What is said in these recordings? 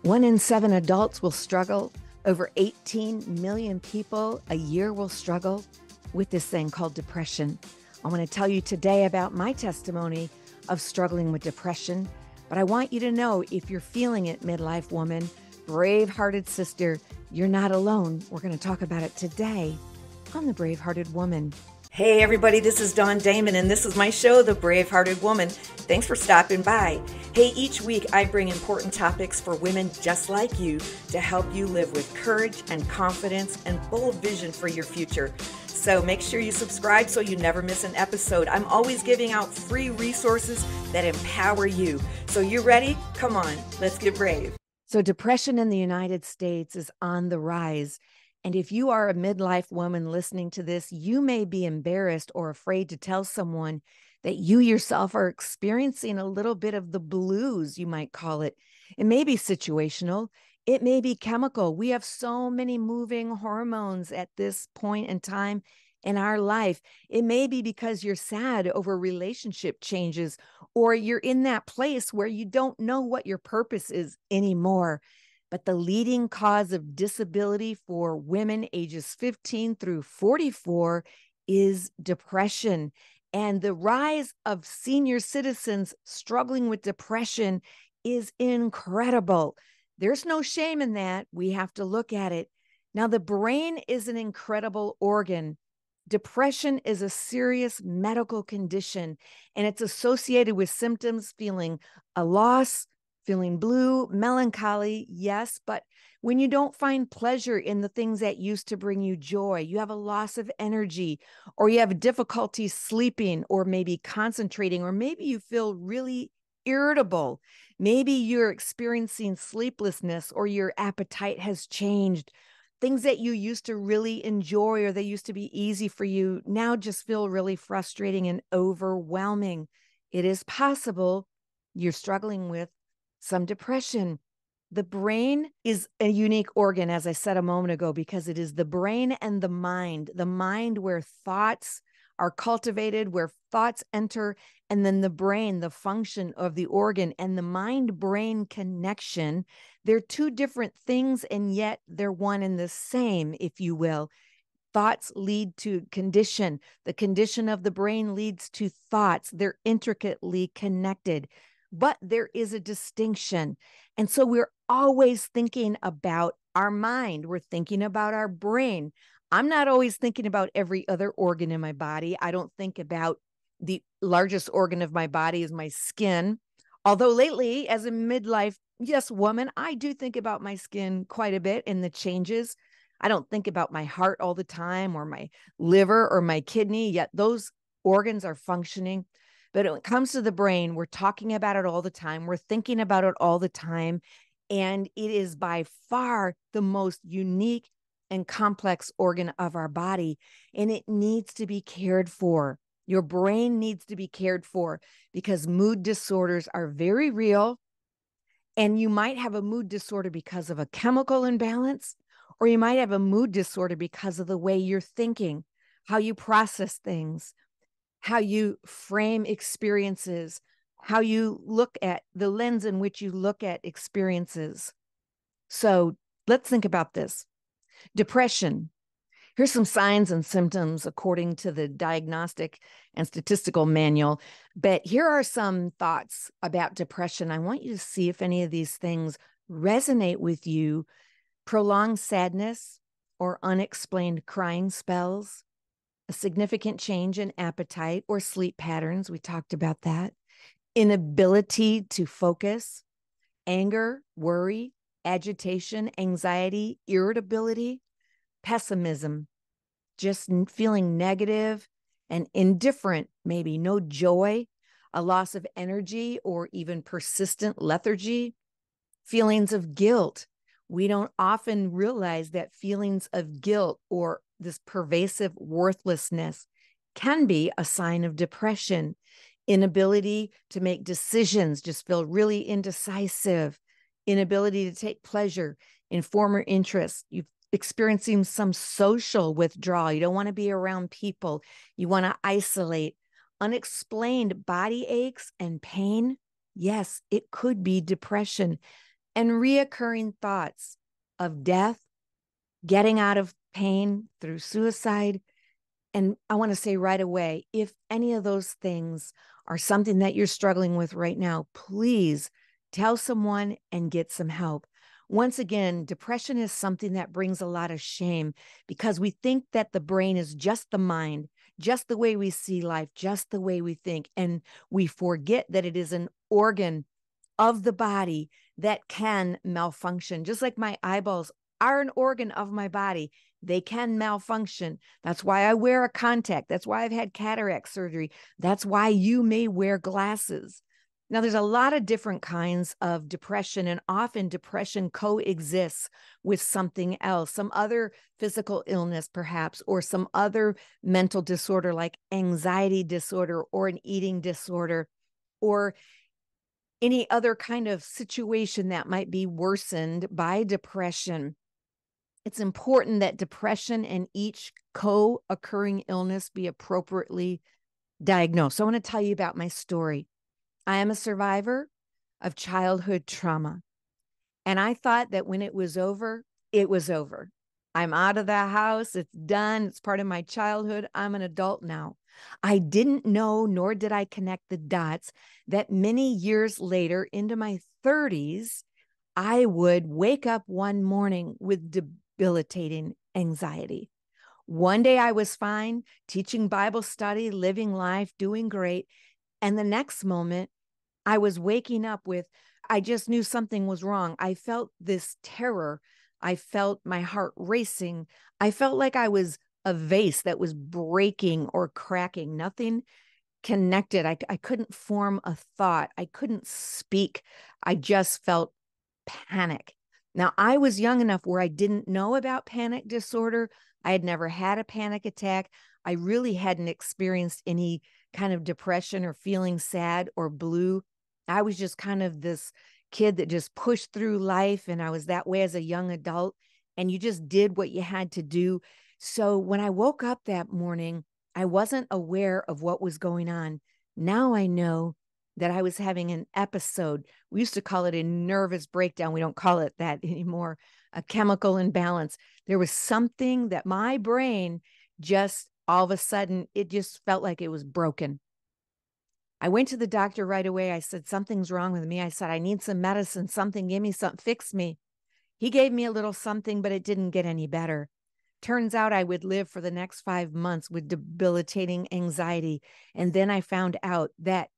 1 in 7 adults will struggle. Over 18 million people a year will struggle with this thing called depression. I want to tell you today about my testimony of struggling with depression, but I want you to know if you're feeling it, midlife woman, brave-hearted sister, you're not alone. We're going to talk about it today on the Brave-Hearted Woman. Hey everybody, this is Damon, and this is my show, The Brave-Hearted Woman. Thanks for stopping by. Hey, each week I bring important topics for women just like you to help you live with courage and confidence and bold vision for your future. So make sure you subscribe so you never miss an episode. I'm always giving out free resources that empower you. So you ready? Come on, let's get brave. So depression in the United States is on the rise. And if you are a midlife woman listening to this, you may be embarrassed or afraid to tell someone that you yourself are experiencing a little bit of the blues, you might call it. It may be situational. It may be chemical. We have so many moving hormones at this point in time in our life. It may be because you're sad over relationship changes, or you're in that place where you don't know what your purpose is anymore. But the leading cause of disability for women ages 15 through 44 is depression. And the rise of senior citizens struggling with depression is incredible. There's no shame in that. We have to look at it. Now, the brain is an incredible organ. Depression is a serious medical condition, and it's associated with symptoms feeling a loss, feeling blue, melancholy, yes, but when you don't find pleasure in the things that used to bring you joy, you have a loss of energy, or you have difficulty sleeping, or maybe concentrating, or maybe you feel really irritable. Maybe you're experiencing sleeplessness, or your appetite has changed. Things that you used to really enjoy or they used to be easy for you now just feel really frustrating and overwhelming. It is possible you're struggling with some depression. The brain is a unique organ, as I said a moment ago, because it is the brain and the mind where thoughts are cultivated, where thoughts enter, and then the brain, the function of the organ, and the mind-brain connection. They're two different things, and yet they're one and the same, if you will. Thoughts lead to condition. The condition of the brain leads to thoughts. They're intricately connected. But there is a distinction. And so we're always thinking about our mind. We're thinking about our brain. I'm not always thinking about every other organ in my body. I don't think about the largest organ of my body is my skin. Although lately, as a midlife, yes, woman, I do think about my skin quite a bit and the changes. I don't think about my heart all the time or my liver or my kidney, yet those organs are functioning. But when it comes to the brain, we're talking about it all the time. We're thinking about it all the time. And it is by far the most unique and complex organ of our body. And it needs to be cared for. Your brain needs to be cared for because mood disorders are very real. And you might have a mood disorder because of a chemical imbalance, or you might have a mood disorder because of the way you're thinking, how you process things, how you frame experiences, how you look at the lens in which you look at experiences. So let's think about this. Depression. Here's some signs and symptoms according to the Diagnostic and Statistical Manual. But here are some thoughts about depression. I want you to see if any of these things resonate with you. Prolonged sadness or unexplained crying spells, a significant change in appetite or sleep patterns. We talked about that. Inability to focus, anger, worry, agitation, anxiety, irritability, pessimism, just feeling negative and indifferent, maybe no joy, a loss of energy or even persistent lethargy, feelings of guilt. We don't often realize that feelings of guilt or this pervasive worthlessness can be a sign of depression. Inability to make decisions, just feel really indecisive. Inability to take pleasure in former interests. You've experiencing some social withdrawal. You don't want to be around people. You want to isolate. Unexplained body aches and pain. Yes, it could be depression. and reoccurring thoughts of death, getting out of pain through suicide. And I want to say right away, if any of those things are something that you're struggling with right now, please tell someone and get some help. Once again, depression is something that brings a lot of shame because we think that the brain is just the mind, just the way we see life, just the way we think. And we forget that it is an organ of the body that can malfunction, just like my eyeballs are an organ of my body. They can malfunction. That's why I wear a contact. That's why I've had cataract surgery. That's why you may wear glasses. Now, there's a lot of different kinds of depression, and often depression coexists with something else, some other physical illness, perhaps, or some other mental disorder like anxiety disorder or an eating disorder, or any other kind of situation that might be worsened by depression. It's important that depression and each co-occurring illness be appropriately diagnosed. So I want to tell you about my story. I am a survivor of childhood trauma. And I thought that when it was over, it was over. I'm out of the house. It's done. It's part of my childhood. I'm an adult now. I didn't know, nor did I connect the dots, that many years later, into my 30s, I would wake up one morning with debilitating anxiety. One day I was fine, teaching Bible study, living life, doing great. And the next moment, I was waking up with, I just knew something was wrong. I felt this terror. I felt my heart racing. I felt like I was a vase that was breaking or cracking. Nothing connected. I couldn't form a thought. I couldn't speak. I just felt panic. Now, I was young enough where I didn't know about panic disorder. I had never had a panic attack. I really hadn't experienced any kind of depression or feeling sad or blue. I was just kind of this kid that just pushed through life. And I was that way as a young adult. And you just did what you had to do. So when I woke up that morning, I wasn't aware of what was going on. Now I know that I was having an episode. We used to call it a nervous breakdown. We don't call it that anymore. A chemical imbalance. There was something that my brain just all of a sudden, it just felt like it was broken. I went to the doctor right away. I said, something's wrong with me. I said, I need some medicine, something, give me something, fix me. He gave me a little something, but it didn't get any better. Turns out I would live for the next 5 months with debilitating anxiety. And then I found out that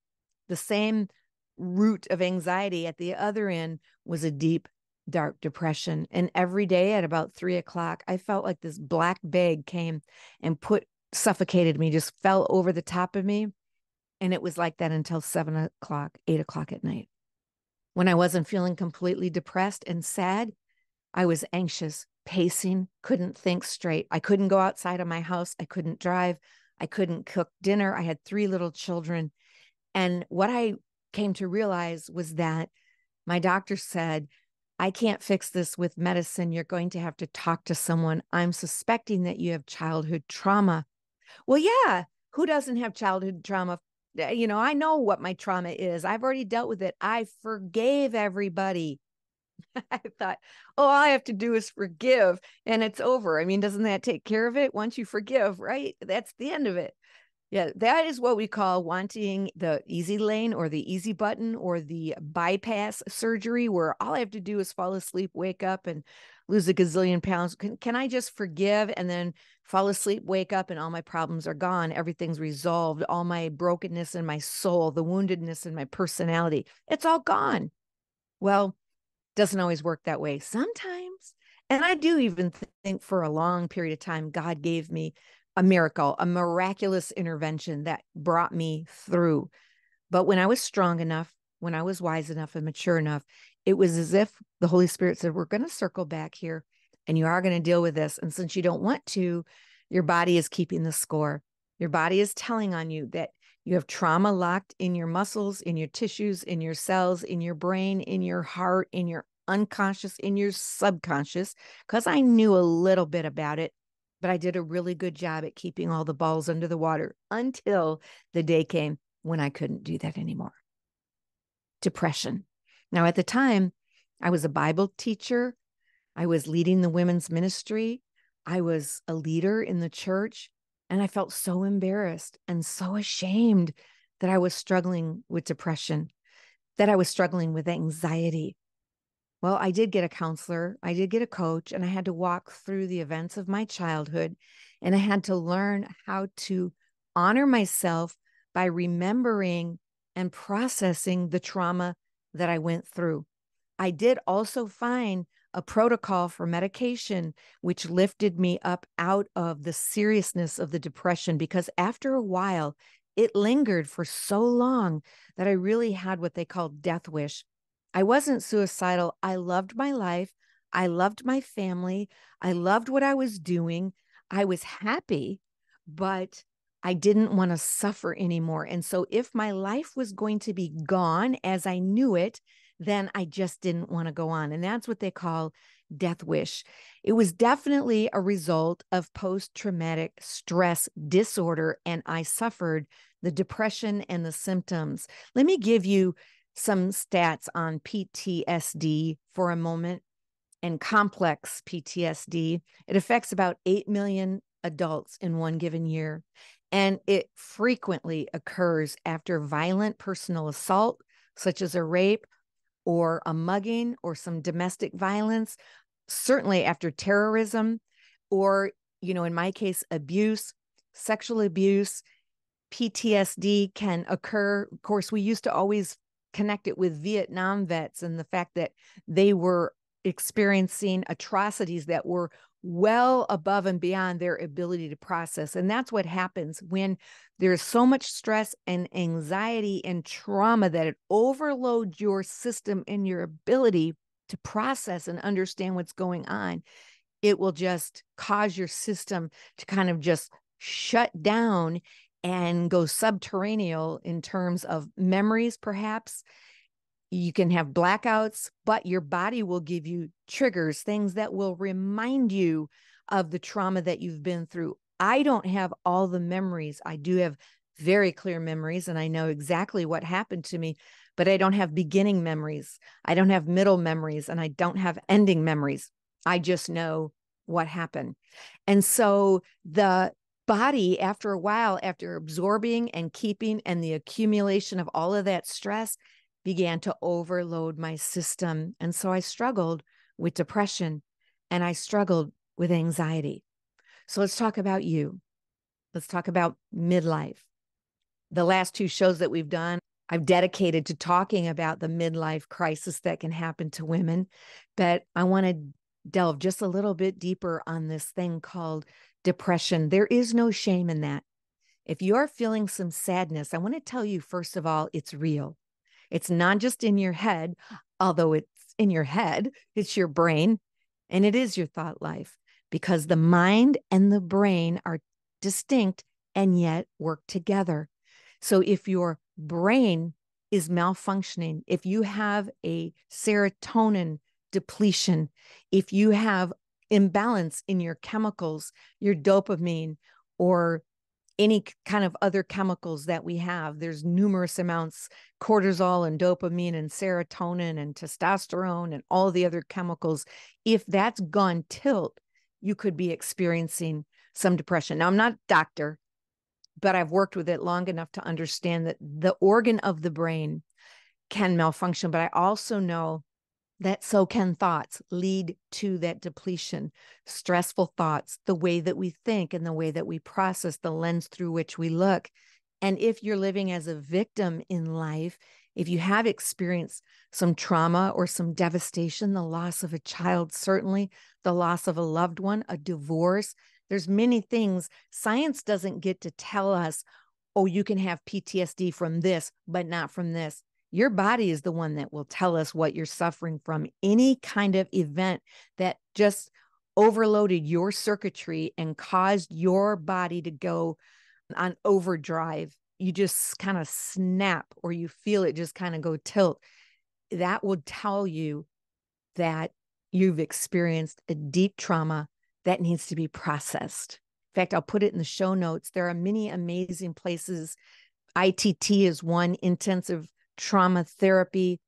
the same root of anxiety at the other end was a deep, dark depression. And every day at about 3:00, I felt like this black bag came and suffocated me, just fell over the top of me. And it was like that until 7:00, 8:00 at night. When I wasn't feeling completely depressed and sad, I was anxious, pacing, couldn't think straight. I couldn't go outside of my house. I couldn't drive. I couldn't cook dinner. I had 3 little children. And what I came to realize was that my doctor said, I can't fix this with medicine. You're going to have to talk to someone. I'm suspecting that you have childhood trauma. Well, yeah, who doesn't have childhood trauma? I know what my trauma is. I've already dealt with it. I forgave everybody. I thought, oh, all I have to do is forgive and it's over. I mean, doesn't that take care of it? Once you forgive, right? That's the end of it. Yeah, that is what we call wanting the easy lane or the easy button or the bypass surgery, where all I have to do is fall asleep, wake up, and lose a gazillion pounds. Can I just forgive and then fall asleep, wake up, and all my problems are gone? Everything's resolved. All my brokenness in my soul, the woundedness in my personality, it's all gone. Well, doesn't always work that way. Sometimes, and I do even think for a long period of time, God gave me a miracle, a miraculous intervention that brought me through. But when I was strong enough, when I was wise enough and mature enough, it was as if the Holy Spirit said, we're going to circle back here and you are going to deal with this. And since you don't want to, your body is keeping the score. Your body is telling on you that you have trauma locked in your muscles, in your tissues, in your cells, in your brain, in your heart, in your unconscious, in your subconscious, because I knew a little bit about it, but I did a really good job at keeping all the balls under the water until the day came when I couldn't do that anymore. Depression. Now, at the time, I was a Bible teacher. I was leading the women's ministry. I was a leader in the church. And I felt so embarrassed and so ashamed that I was struggling with depression, that I was struggling with anxiety. Well, I did get a counselor, I did get a coach, and I had to walk through the events of my childhood. And I had to learn how to honor myself by remembering and processing the trauma that I went through. I did also find a protocol for medication, which lifted me up out of the seriousness of the depression, because after a while, it lingered for so long that I really had what they call death wish. I wasn't suicidal. I loved my life. I loved my family. I loved what I was doing. I was happy, but I didn't want to suffer anymore. And so if my life was going to be gone as I knew it, then I just didn't want to go on. And that's what they call death wish. It was definitely a result of post-traumatic stress disorder, and I suffered the depression and the symptoms. Let me give you some stats on PTSD for a moment, and complex PTSD. It affects about 8 million adults in one given year, and it frequently occurs after violent personal assault, such as a rape or a mugging or some domestic violence, certainly after terrorism, or, in my case, abuse, sexual abuse. PTSD can occur. Of course, we used to always connect it with Vietnam vets and the fact that they were experiencing atrocities that were well above and beyond their ability to process. And that's what happens when there's so much stress and anxiety and trauma that it overloads your system and your ability to process and understand what's going on. It will just cause your system to kind of just shut down and go subterranean in terms of memories, perhaps. You can have blackouts, but your body will give you triggers, things that will remind you of the trauma that you've been through. I don't have all the memories. I do have very clear memories, and I know exactly what happened to me, but I don't have beginning memories. I don't have middle memories, and I don't have ending memories. I just know what happened. And so the body, after a while, after absorbing and keeping and the accumulation of all of that stress, began to overload my system. And so I struggled with depression and I struggled with anxiety. So let's talk about you. Let's talk about midlife. The last two shows that we've done, I've dedicated to talking about the midlife crisis that can happen to women. But I want to delve just a little bit deeper on this thing called depression. There is no shame in that. If you're feeling some sadness, I want to tell you, first of all, it's real. It's not just in your head, although it's in your head, it's your brain, and it is your thought life, because the mind and the brain are distinct and yet work together. So if your brain is malfunctioning, if you have a serotonin depletion, if you have imbalance in your chemicals, your dopamine, or any kind of other chemicals that we have, there's numerous amounts, cortisol and dopamine and serotonin and testosterone and all the other chemicals. If that's gone tilt, you could be experiencing some depression. Now, I'm not a doctor, but I've worked with it long enough to understand that the organ of the brain can malfunction, but I also know that so can thoughts lead to that depletion. Stressful thoughts, the way that we think and the way that we process, the lens through which we look. And if you're living as a victim in life, if you have experienced some trauma or some devastation, the loss of a child, certainly the loss of a loved one, a divorce, there's many things. Science doesn't get to tell us, oh, you can have PTSD from this, but not from this. Your body is the one that will tell us what you're suffering from. Any kind of event that just overloaded your circuitry and caused your body to go on overdrive, you just kind of snap, or you feel it just kind of go tilt, that would tell you that you've experienced a deep trauma that needs to be processed. In fact, I'll put it in the show notes. There are many amazing places. ITT is one, intensive trauma therapy.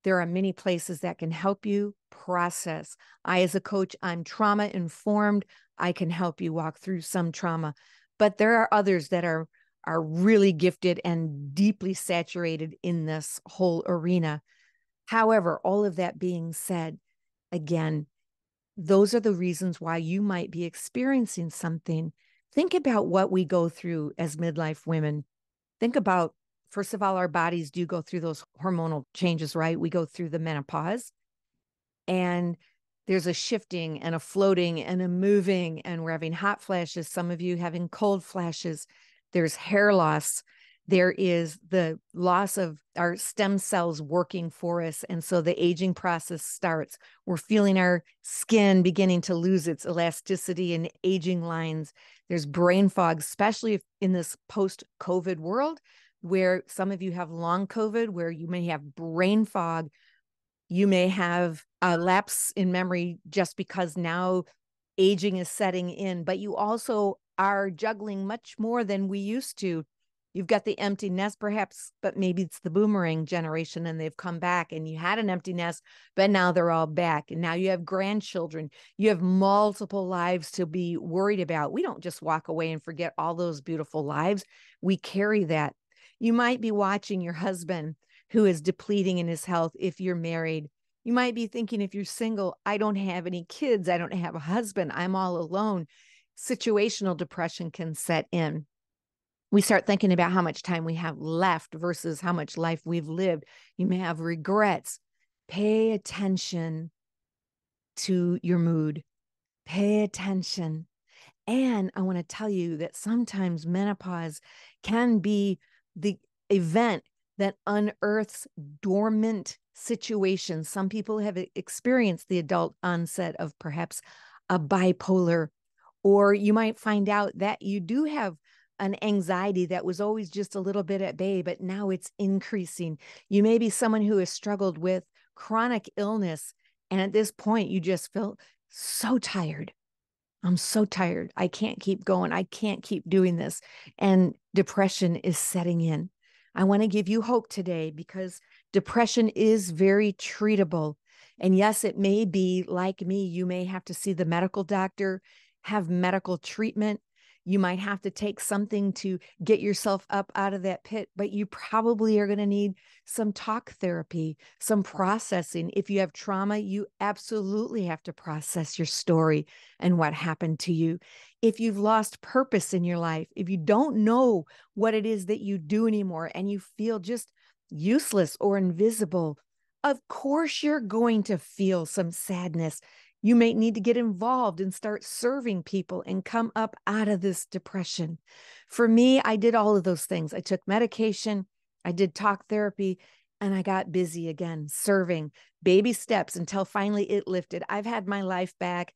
There are many places that can help you process. I, as a coach, I'm trauma informed. I can help you walk through some trauma, but there are others that are really gifted and deeply saturated in this whole arena. However, all of that being said, again, those are the reasons why you might be experiencing something. Think about what we go through as midlife women. Think about, first of all, our bodies do go through those hormonal changes, right? We go through the menopause, and there's a shifting and a floating and a moving, and we're having hot flashes. Some of you having cold flashes. There's hair loss. There is the loss of our stem cells working for us. And so the aging process starts. We're feeling our skin beginning to lose its elasticity and aging lines. There's brain fog, especially in this post-COVID world, where some of you have long COVID, where you may have brain fog. You may have a lapse in memory just because now aging is setting in, but you also are juggling much more than we used to. You've got the empty nest, perhaps, but maybe it's the boomerang generation and they've come back, and you had an empty nest, but now they're all back. And now you have grandchildren. You have multiple lives to be worried about. We don't just walk away and forget all those beautiful lives. We carry that. You might be watching your husband who is depleting in his health if you're married. You might be thinking, if you're single, I don't have any kids. I don't have a husband. I'm all alone. Situational depression can set in. We start thinking about how much time we have left versus how much life we've lived. You may have regrets. Pay attention to your mood. Pay attention. And I want to tell you that sometimes menopause can be the event that unearths dormant situations. Some people have experienced the adult onset of perhaps a bipolar, or you might find out that you do have an anxiety that was always just a little bit at bay, but now it's increasing. You may be someone who has struggled with chronic illness, and at this point, you just feel so tired. I'm so tired. I can't keep going. I can't keep doing this. And depression is setting in. I want to give you hope today, because depression is very treatable. And yes, it may be like me. You may have to see the medical doctor, have medical treatment. You might have to take something to get yourself up out of that pit, but you probably are going to need some talk therapy, some processing. If you have trauma, you absolutely have to process your story and what happened to you. If you've lost purpose in your life, if you don't know what it is that you do anymore and you feel just useless or invisible, of course you're going to feel some sadness. You may need to get involved and start serving people and come up out of this depression. For me, I did all of those things. I took medication, I did talk therapy, and I got busy again, serving, baby steps until finally it lifted. I've had my life back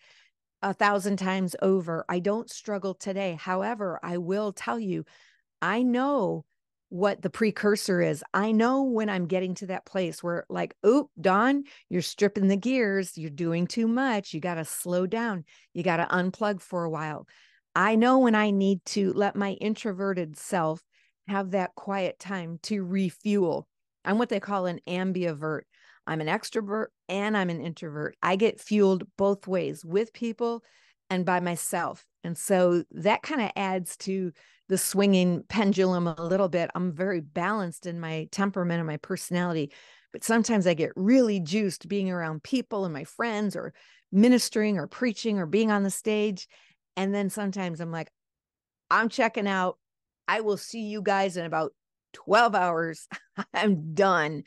1,000 times over. I don't struggle today. However, I will tell you, I know what the precursor is. I know when I'm getting to that place where, like, oop, Dawn, you're stripping the gears. You're doing too much. You got to slow down. You got to unplug for a while. I know when I need to let my introverted self have that quiet time to refuel. I'm what they call an ambivert. I'm an extrovert and I'm an introvert. I get fueled both ways, with people and by myself. And so that kind of adds to the swinging pendulum a little bit. I'm very balanced in my temperament and my personality, but sometimes I get really juiced being around people and my friends, or ministering or preaching or being on the stage. And then sometimes I'm like, I'm checking out. I will see you guys in about 12 hours. I'm done.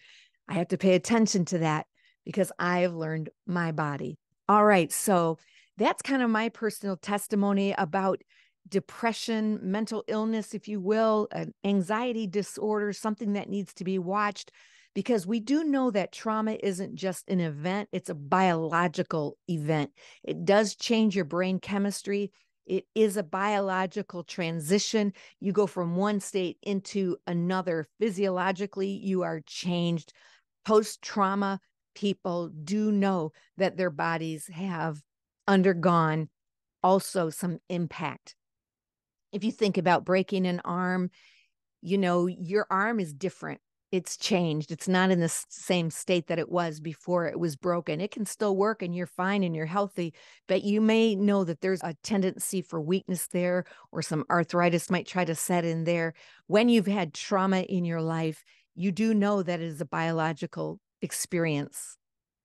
I have to pay attention to that because I have learned my body. All right. So that's kind of my personal testimony about depression, mental illness, if you will, an anxiety disorder, something that needs to be watched, because we do know that trauma isn't just an event, it's a biological event. It does change your brain chemistry. It is a biological transition. You go from one state into another. Physiologically, you are changed. Post-trauma people do know that their bodies have undergone also some impact. If you think about breaking an arm, you know, your arm is different. it's changed. It's not in the same state that it was before it was broken. It can still work and you're fine and you're healthy, but you may know that there's a tendency for weakness there, or some arthritis might try to set in there. When you've had trauma in your life, you do know that it is a biological experience.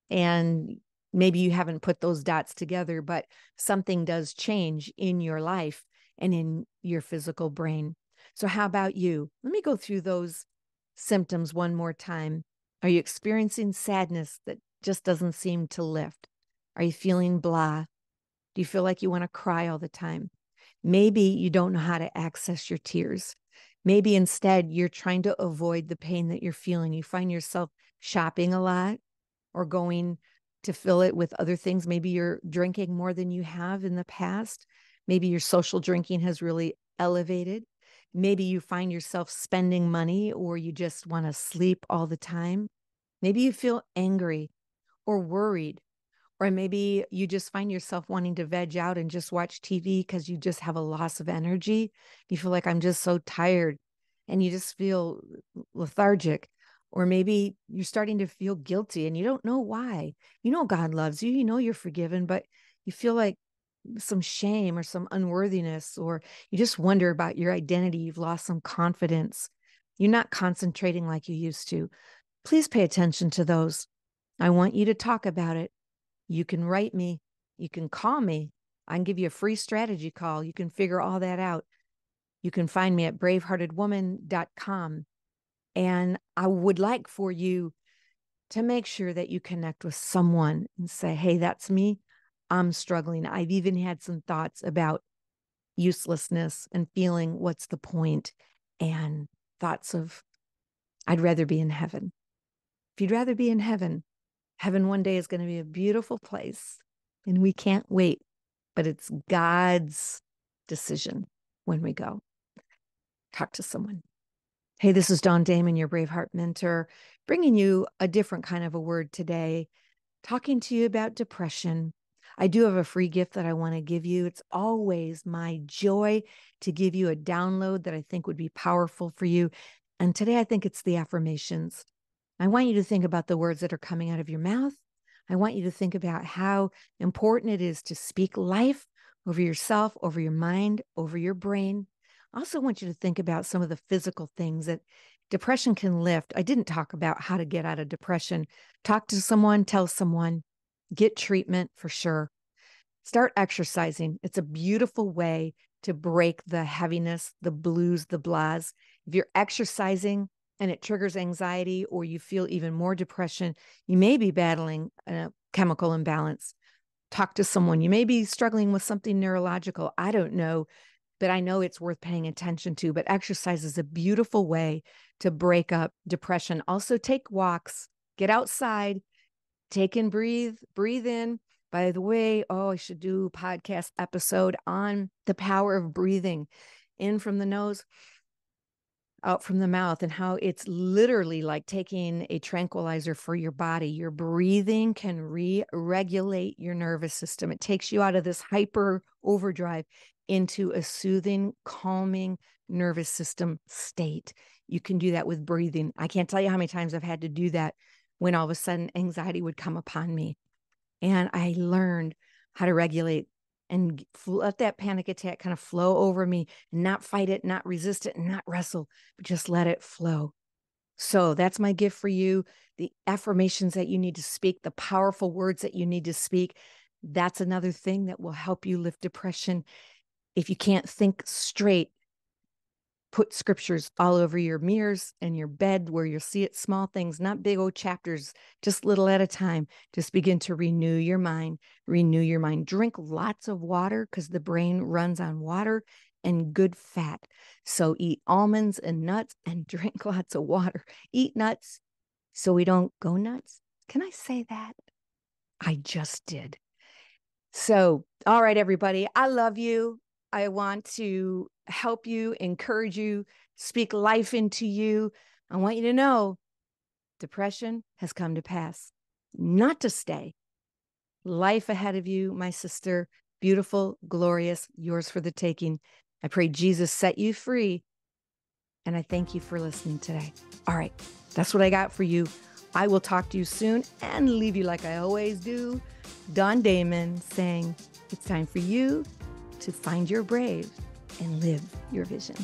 And maybe you haven't put those dots together, but something does change in your life and in your physical brain. So how about you? Let me go through those symptoms one more time. Are you experiencing sadness that just doesn't seem to lift? Are you feeling blah? Do you feel like you want to cry all the time? Maybe you don't know how to access your tears. Maybe instead you're trying to avoid the pain that you're feeling. You find yourself shopping a lot or going to fill it with other things. Maybe you're drinking more than you have in the past. Maybe your social drinking has really elevated. Maybe you find yourself spending money, or you just want to sleep all the time. Maybe you feel angry or worried, or maybe you just find yourself wanting to veg out and just watch TV because you just have a loss of energy. You feel like, I'm just so tired, and you just feel lethargic. Or maybe you're starting to feel guilty and you don't know why. You know God loves you, you know you're forgiven, but you feel like some shame or some unworthiness, or you just wonder about your identity. You've lost some confidence. You're not concentrating like you used to. Please pay attention to those. I want you to talk about it. You can write me. You can call me. I can give you a free strategy call. You can figure all that out. You can find me at braveheartedwoman.com. And I would like for you to make sure that you connect with someone and say, hey, that's me. I'm struggling. I've even had some thoughts about uselessness and feeling, what's the point? And thoughts of, I'd rather be in heaven. If you'd rather be in heaven, heaven one day is going to be a beautiful place, and we can't wait, but it's God's decision when we go. Talk to someone. Hey, this is Damon, your BraveHeart Mentor, bringing you a different kind of a word today, talking to you about depression. I do have a free gift that I want to give you. It's always my joy to give you a download that I think would be powerful for you. And today I think it's the affirmations. I want you to think about the words that are coming out of your mouth. I want you to think about how important it is to speak life over yourself, over your mind, over your brain. I also want you to think about some of the physical things that depression can lift. I didn't talk about how to get out of depression. Talk to someone, tell someone, get treatment for sure. Start exercising. It's a beautiful way to break the heaviness, the blues, the blahs. If you're exercising and it triggers anxiety, or you feel even more depression, you may be battling a chemical imbalance. Talk to someone. You may be struggling with something neurological. I don't know, but I know it's worth paying attention to. But exercise is a beautiful way to break up depression. Also, take walks, get outside, take and breathe in. By the way, I should do a podcast episode on the power of breathing in from the nose, out from the mouth, and how it's literally like taking a tranquilizer for your body. Your breathing can re-regulate your nervous system. It takes you out of this hyper overdrive into a soothing, calming nervous system state. You can do that with breathing. I can't tell you how many times I've had to do that when all of a sudden anxiety would come upon me. And I learned how to regulate and let that panic attack kind of flow over me, and not fight it, not resist it, and not wrestle, but just let it flow. So that's my gift for you. The affirmations that you need to speak, the powerful words that you need to speak. That's another thing that will help you lift depression. If you can't think straight, put scriptures all over your mirrors and your bed where you'll see it. Small things, not big old chapters, just little at a time. Just begin to renew your mind. Renew your mind. Drink lots of water, because the brain runs on water and good fat. So eat almonds and nuts and drink lots of water. Eat nuts so we don't go nuts. Can I say that? I just did. So, all right, everybody, I love you. I want to help you, encourage you, speak life into you. I want you to know depression has come to pass, not to stay. Life ahead of you, my sister, beautiful, glorious, yours for the taking. I pray Jesus set you free, and I thank you for listening today. All right, That's what I got for you. I will talk to you soon and leave you like I always do. Don Damon saying it's time for you to find your brave and live your vision.